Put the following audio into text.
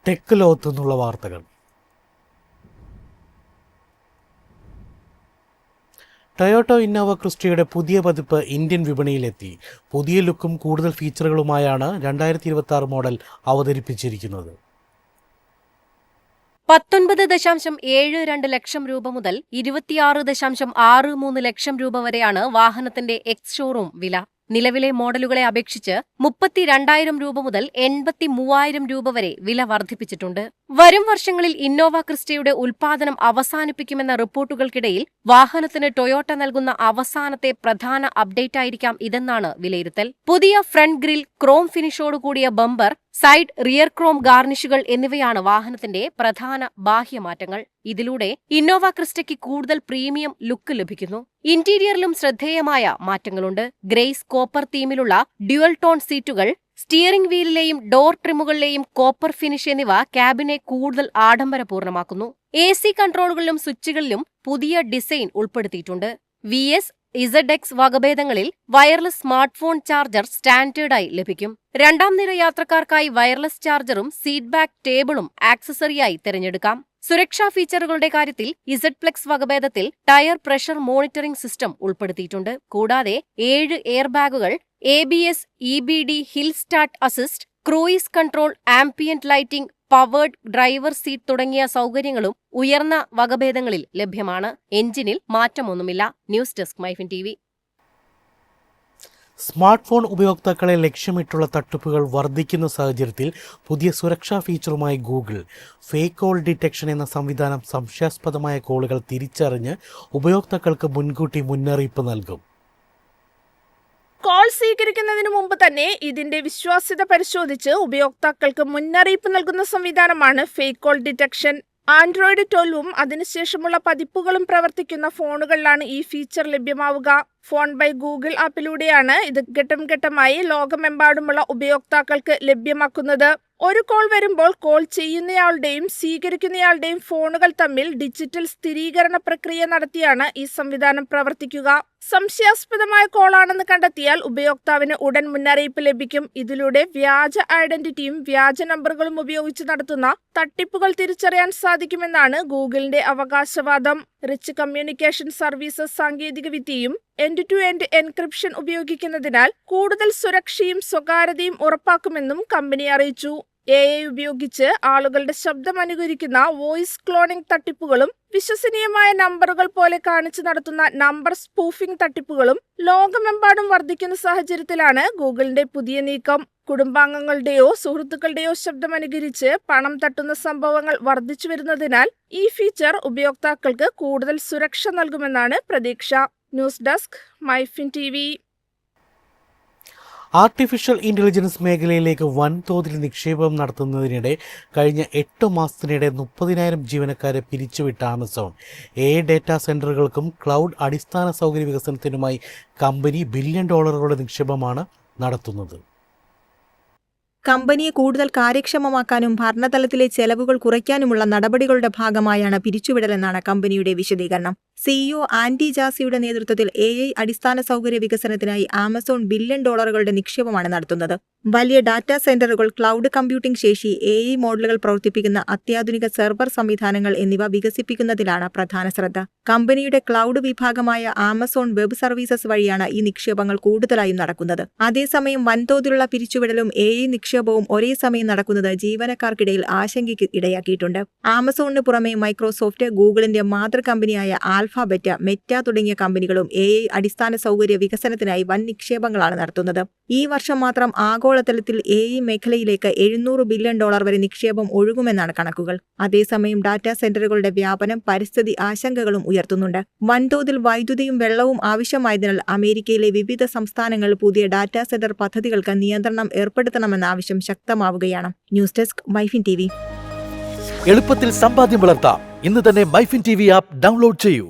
Tech ലോകത്തു നിന്നുള്ള വാർത്തകൾ. ടൊയോട്ട ഇന്നോവ ക്രിസ്റ്റയുടെ പുതിയ പതിപ്പ് ഇന്ത്യൻ വിപണിയിലെത്തി. പുതിയ ലുക്കും കൂടുതൽ ഫീച്ചറുകളുമായാണ് 2026 മോഡൽ അവതരിപ്പിച്ചിരിക്കുന്നത്. 19.72 ലക്ഷം രൂപ മുതൽ 26.63 ലക്ഷം രൂപ വരെയാണ് വാഹനത്തിന്റെ എക്സ് ഷോറൂം വില. നിലവിലെ മോഡലുകളെ അപേക്ഷിച്ച് 32,000 രൂപ മുതൽ 83,000 രൂപ വരെ വില വർദ്ധിപ്പിച്ചിട്ടുണ്ട്. വരും വർഷങ്ങളിൽ ഇന്നോവ ക്രിസ്റ്റയുടെ ഉൽപ്പാദനം അവസാനിപ്പിക്കുമെന്ന റിപ്പോർട്ടുകൾക്കിടയിൽ വാഹനത്തിന് ടൊയോട്ട നൽകുന്ന അവസാനത്തെ പ്രധാന അപ്ഡേറ്റായിരിക്കാം ഇതെന്നാണ് വിലയിരുത്തൽ. പുതിയ ഫ്രണ്ട് ഗ്രിൽ, ക്രോം ഫിനിഷോടുകൂടിയ ബമ്പർ, സൈഡ് റിയർ ക്രോം ഗാർണിഷുകൾ എന്നിവയാണ് വാഹനത്തിന്റെ പ്രധാന ബാഹ്യമാറ്റങ്ങൾ. ഇതിലൂടെ ഇന്നോവ ക്രിസ്റ്റയ്ക്ക് കൂടുതൽ പ്രീമിയം ലുക്ക് ലഭിക്കുന്നു. ഇന്റീരിയറിലും ശ്രദ്ധേയമായ മാറ്റങ്ങളുണ്ട്. ഗ്രേസ് കോപ്പർ തീമിലുള്ള ഡ്യുവൽ ടോൺ സീറ്റുകൾ, സ്റ്റിയറിംഗ് വീലിലെയും ഡോർ ട്രിമുകളിലെയും കോപ്പർ ഫിനിഷ് എന്നിവ ക്യാബിനെ കൂടുതൽ ആഡംബരപൂർണ്ണമാക്കുന്നു. AC കൺട്രോളുകളിലും സ്വിച്ചുകളിലും പുതിയ ഡിസൈൻ ഉൾപ്പെടുത്തിയിട്ടുണ്ട്. VS, ZX വകഭേദങ്ങളിൽ വയർലെസ് സ്മാർട്ട് ഫോൺ ചാർജർ സ്റ്റാൻഡേർഡായി ലഭിക്കും. രണ്ടാം നിര യാത്രക്കാർക്കായി വയർലെസ് ചാർജറും സീറ്റ് ബാക്ക് ടേബിളും ആക്സസറിയായി തിരഞ്ഞെടുക്കാം. സുരക്ഷാ ഫീച്ചറുകളുടെ കാര്യത്തിൽ Z+ വകഭേദത്തിൽ ടയർ പ്രഷർ മോണിറ്ററിംഗ് സിസ്റ്റം ഉൾപ്പെടുത്തിയിട്ടുണ്ട്. കൂടാതെ 7 എയർ ബാഗുകൾ, ABS, EBD, hill start assist, cruise control, ambient lighting, powered driver seat തുടങ്ങിയ സൗകര്യങ്ങളും ഉയർന്ന വകഭേദങ്ങളിൽ ലഭ്യമാണ്. എഞ്ചിനിൽ മാറ്റമൊന്നുമില്ല. News desk MyFin TV. Smart phone ഉപയോക്താക്കളെ ലക്ഷ്യമിട്ടുള്ള തട്ടിപ്പുകൾ വർദ്ധിക്കുന്ന സാഹചര്യത്തിൽ പുതിയ സുരക്ഷാ ഫീച്ചറുമായി ഗൂഗിൾ ഫേക്ക് കോൾ ഡിറ്റക്ഷൻ എന്ന സംവിധാനം സംശയാസ്പദമായ കോളുകൾ തിരിച്ചറിഞ്ഞ് ഉപയോക്താക്കൾക്ക് മുൻകൂട്ടി മുന്നറിയിപ്പ് നൽകും. കോൾ സ്വീകരിക്കുന്നതിന് മുമ്പ് തന്നെ ഇതിന്റെ വിശ്വാസ്യത പരിശോധിച്ച് ഉപയോക്താക്കൾക്ക് മുന്നറിയിപ്പ് നൽകുന്ന സംവിധാനമാണ് ഫേക്ക് കോൾ ഡിറ്റക്ഷൻ. ആൻഡ്രോയിഡ് 12ഉം അതിനുശേഷമുള്ള പതിപ്പുകളും പ്രവർത്തിക്കുന്ന ഫോണുകളിലാണ് ഈ ഫീച്ചർ ലഭ്യമാവുക. ഫോൺ ബൈ ഗൂഗിൾ ആപ്പിലൂടെയാണ് ഇത് ഘട്ടം ഘട്ടമായി ലോകമെമ്പാടുമുള്ള ഉപയോക്താക്കൾക്ക് ലഭ്യമാക്കുന്നത്. ഒരു കോൾ വരുമ്പോൾ കോൾ ചെയ്യുന്നയാളുടെയും സ്വീകരിക്കുന്നയാളുടെയും ഫോണുകൾ തമ്മിൽ ഡിജിറ്റൽ സ്ഥിരീകരണ പ്രക്രിയ നടത്തിയാണ് ഈ സംവിധാനം പ്രവർത്തിക്കുക. സംശയാസ്പദമായ കോളാണെന്ന് കണ്ടെത്തിയാൽ ഉപയോക്താവിന് ഉടൻ മുന്നറിയിപ്പ് ലഭിക്കും. ഇതിലൂടെ വ്യാജ ഐഡന്റിറ്റിയും വ്യാജ നമ്പറുകളും ഉപയോഗിച്ച് നടത്തുന്ന തട്ടിപ്പുകൾ തിരിച്ചറിയാൻ സാധിക്കുമെന്നാണ് ഗൂഗിളിന്റെ അവകാശവാദം. റിച്ച് കമ്മ്യൂണിക്കേഷൻ സർവീസസ് സാങ്കേതികവിദ്യയും എൻഡ്-ടു-എൻഡ് എൻക്രിപ്ഷൻ ഉപയോഗിക്കുന്നതിനാൽ കൂടുതൽ സുരക്ഷയും സ്വകാര്യതയും ഉറപ്പാക്കുമെന്നും കമ്പനി അറിയിച്ചു. AI ഉപയോഗിച്ച് ആളുകളുടെ ശബ്ദം അനുകരിക്കുന്ന വോയിസ് ക്ലോണിംഗ് തട്ടിപ്പുകളും വിശ്വസനീയമായ നമ്പറുകൾ പോലെ കാണിച്ചു നടത്തുന്ന നമ്പർ സ്പൂഫിംഗ് തട്ടിപ്പുകളും ലോകമെമ്പാടും വർദ്ധിക്കുന്ന സാഹചര്യത്തിലാണ് ഗൂഗിളിന്റെ പുതിയ നീക്കം. കുടുംബാംഗങ്ങളുടെയോ സുഹൃത്തുക്കളുടെയോ ശബ്ദം അനുകരിച്ച് പണം തട്ടുന്ന സംഭവങ്ങൾ വർദ്ധിച്ചു വരുന്നതിനാൽ ഈ ഫീച്ചർ ഉപയോക്താക്കൾക്ക് കൂടുതൽ സുരക്ഷ നൽകുമെന്നാണ് പ്രതീക്ഷ. News desk MyFin TV. Artificial intelligence മേഖലയിലേക്ക് വൻതോതിൽ നിക്ഷേപം നടത്തുന്നതിനിടെ കഴിഞ്ഞ 8 മാസത്തിനിടെ 30,000 ജീവനക്കാരെ പിരിച്ചുവിട്ട ആമസോൺ AI ഡേറ്റാ സെന്ററുകൾക്കും ക്ലൗഡ് അടിസ്ഥാന സൗകര്യ വികസനത്തിനുമായി കമ്പനി $1 ബില്യൺ നിക്ഷേപമാണ് നടത്തുന്നത്. കമ്പനിയെ കൂടുതൽ കാര്യക്ഷമമാക്കാനും ഭരണതലത്തിലെ ചെലവുകൾ കുറയ്ക്കാനുമുള്ള നടപടികളുടെ ഭാഗമായാണ് പിരിച്ചുവിടലെന്നാണ് കമ്പനിയുടെ വിശദീകരണം. CEO ആൻഡി ജാസിയുടെ നേതൃത്വത്തിൽ AI അടിസ്ഥാന സൗകര്യ വികസനത്തിനായി ആമസോൺ $1 ബില്യൺ നിക്ഷേപമാണ് നടത്തുന്നത്. വലിയ ഡാറ്റാ സെന്ററുകൾ, ക്ലൗഡ് കമ്പ്യൂട്ടിംഗ് ശേഷി, AI മോഡലുകൾ പ്രവർത്തിപ്പിക്കുന്ന അത്യാധുനിക സെർവർ സംവിധാനങ്ങൾ എന്നിവ വികസിപ്പിക്കുന്നതിലാണ് പ്രധാന ശ്രദ്ധ. കമ്പനിയുടെ ക്ലൗഡ് വിഭാഗമായ ആമസോൺ വെബ് സർവീസസ് വഴിയാണ് ഈ നിക്ഷേപങ്ങൾ കൂടുതലായും നടക്കുന്നത്. അതേസമയം വൻതോതിലുള്ള പിരിച്ചുവിടലും AI നിക്ഷേപവും ഒരേ സമയം നടക്കുന്നത് ജീവനക്കാർക്കിടയിൽ ആശങ്കയ്ക്ക് ഇടയാക്കിയിട്ടുണ്ട്. ആമസോണിന് പുറമെ മൈക്രോസോഫ്റ്റ്, ഗൂഗിളിന്റെ മാതൃകമ്പനിയായ ആൽഫബെറ്റ്, മെറ്റ തുടങ്ങിയ കമ്പനികളും AI അടിസ്ഥാന സൗകര്യ വികസനത്തിനായി വൻ നിക്ഷേപങ്ങളാണ് നടത്തുന്നത്. ഈ വർഷം മാത്രം ആഗോളതലത്തിൽ AI മേഖലയിലേക്ക് $700 ബില്യൺ വരെ നിക്ഷേപം ഒഴുകുമെന്നാണ് കണക്കുകൾ. അതേസമയം ഡാറ്റാ സെന്ററുകളുടെ വ്യാപനം പരിസ്ഥിതി ആശങ്കകളും ഉയർത്തുന്നുണ്ട്. വൻതോതിൽ വൈദ്യുതിയും വെള്ളവും ആവശ്യമായതിനാൽ അമേരിക്കയിലെ വിവിധ സംസ്ഥാനങ്ങൾ പുതിയ ഡാറ്റാ സെന്റർ പദ്ധതികൾക്ക് നിയന്ത്രണം ഏർപ്പെടുത്തണമെന്ന ആവശ്യം ശക്തമാവുകയാണ്. News desk MyFin TV. എളുപ്പത്തിൽ സമ്പാദ്യം വളർത്താം. ഇന്ന് തന്നെ മൈഫിൻ TV ആപ്പ് ഡൗൺലോഡ് ചെയ്യൂ.